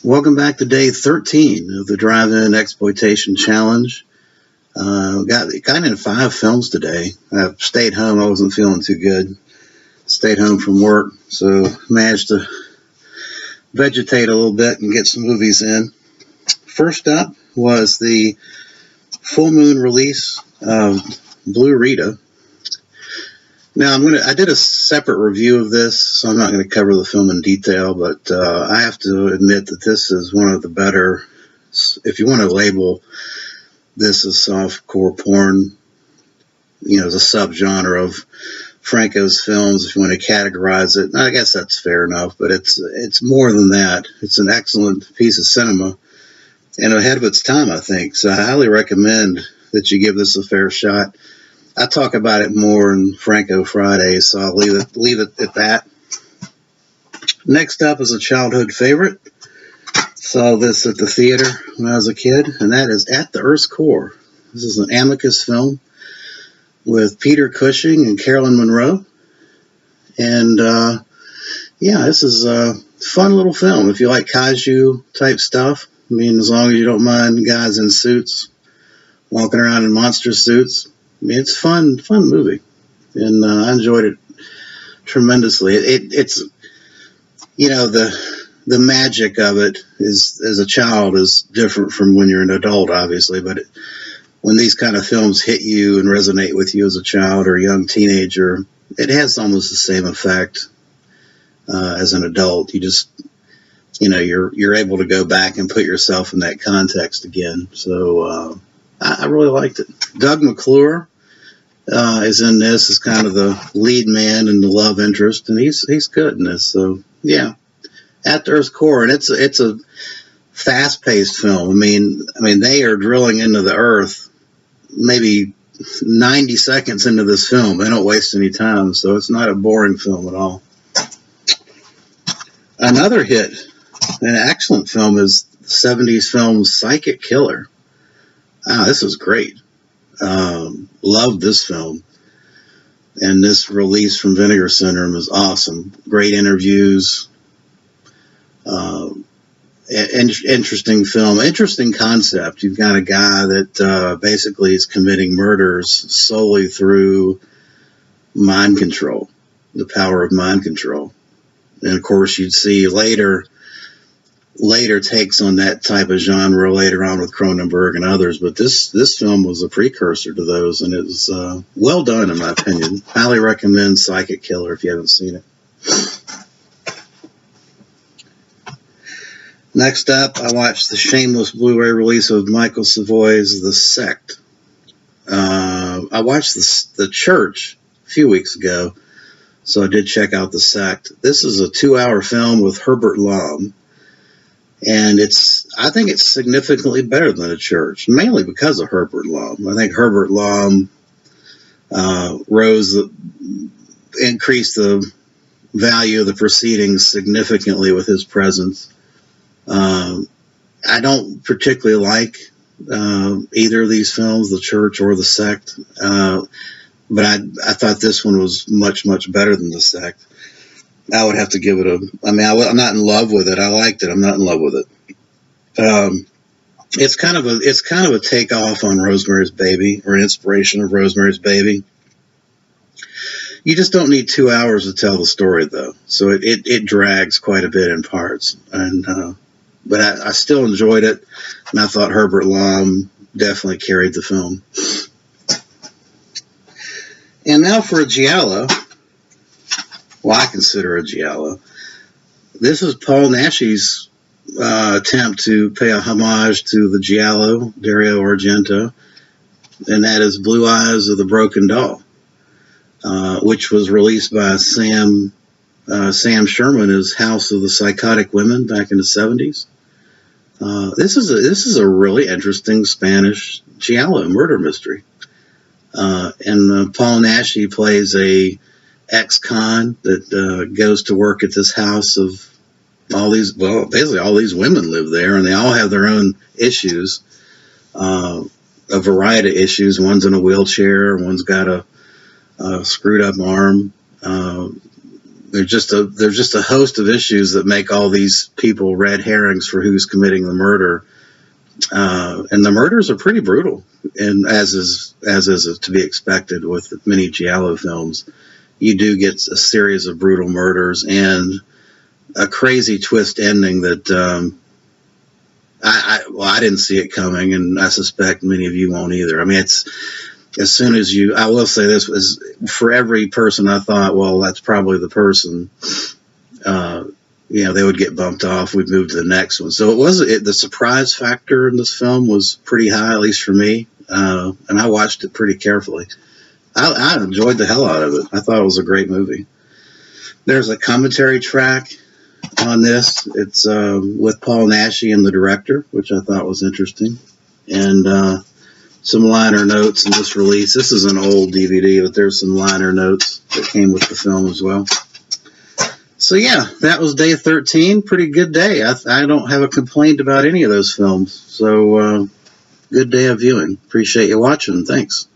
Welcome back to day 13 of the Drive-In Exploitation Challenge. Got in 5 films today. I stayed home. I wasn't feeling too good. Stayed home from work, so managed to vegetate a little bit and get some movies in. First up was the full moon release of Blue Rita. Now I did a separate review of this, so I'm not going to cover the film in detail, but I have to admit that this is one of the better, if you want to label this as softcore porn, as a subgenre of Franco's films, if you want to categorize it, I guess that's fair enough, but it's more than that. It's an excellent piece of cinema and ahead of its time, I think, so I highly recommend that you give this a fair shot. I talk about it more in Franco Fridays, so I'll leave it at that. Next up is a childhood favorite. Saw this at the theater when I was a kid, and that is At the Earth's Core. This is an Amicus film with Peter Cushing and Carolyn Monroe. And, this is a fun little film. If you like kaiju type stuff, as long as you don't mind guys in suits walking around in monster suits, it's a fun movie, and I enjoyed it tremendously. It's the magic of it is, as a child, is different from when you're an adult, obviously. But when these kind of films hit you and resonate with you as a child or a young teenager, it has almost the same effect as an adult. You just, you're able to go back and put yourself in that context again. So I really liked it. Doug McClure is in this as kind of the lead man and the love interest, and he's good in this. So yeah, At the Earth's Core, and it's a fast-paced film. They are drilling into the Earth maybe 90 seconds into this film. They don't waste any time, so it's not a boring film at all. Another hit, an excellent film, is the 70s film Psychic Killer. This was great. Loved this film. And this release from Vinegar Syndrome is awesome. Great interviews. Interesting film. Interesting concept. You've got a guy that basically is committing murders solely through mind control, the power of mind control. And of course, you'd see later takes on that type of genre later on with Cronenberg and others, but this film was a precursor to those, and it was well done in my opinion. Highly recommend Psychic Killer if you haven't seen it. Next up, I watched the shameless Blu-ray release of Michael Savoy's The Sect. I watched The Church a few weeks ago, so I did check out The Sect. This is a 2-hour film with Herbert Lom. And I think it's significantly better than The Church, mainly because of Herbert Lom. I think Herbert Lom increased the value of the proceedings significantly with his presence. I don't particularly like either of these films, The Church or The Sect, but I thought this one was much, much better than The Sect. I would have to give it I'm not in love with it. I liked it. I'm not in love with it. It's kind of a takeoff on Rosemary's Baby, or an inspiration of Rosemary's Baby. You just don't need 2 hours to tell the story, though. So it drags quite a bit in parts. But I still enjoyed it, and I thought Herbert Lom definitely carried the film. And now for a giallo. Well, I consider a giallo. This is Paul Naschy's attempt to pay a homage to the giallo, Dario Argento, and that is Blue Eyes of the Broken Doll, which was released by Sam Sherman as House of the Psychotic Women back in the 70s. This is a really interesting Spanish giallo murder mystery, and Paul Naschy plays a ex-con that goes to work at this house of basically all these women live there, and they all have their own issues, a variety of issues. One's in a wheelchair, one's got a screwed up arm, there's just a host of issues that make all these people red herrings for who's committing the murder. And the murders are pretty brutal, and as is to be expected with many Giallo films. You do get a series of brutal murders and a crazy twist ending that I didn't see it coming, and I suspect many of you won't either. I mean, it's as soon as I will say this, was for every person I thought, well, that's probably the person, they would get bumped off. We'd move to the next one. So the surprise factor in this film was pretty high, at least for me. And I watched it pretty carefully. I enjoyed the hell out of it. I thought it was a great movie. There's a commentary track on this. It's with Paul Naschy and the director, which I thought was interesting. And some liner notes in this release. This is an old DVD, but there's some liner notes that came with the film as well. So yeah, that was day 13. Pretty good day. I don't have a complaint about any of those films. So good day of viewing. Appreciate you watching. Thanks.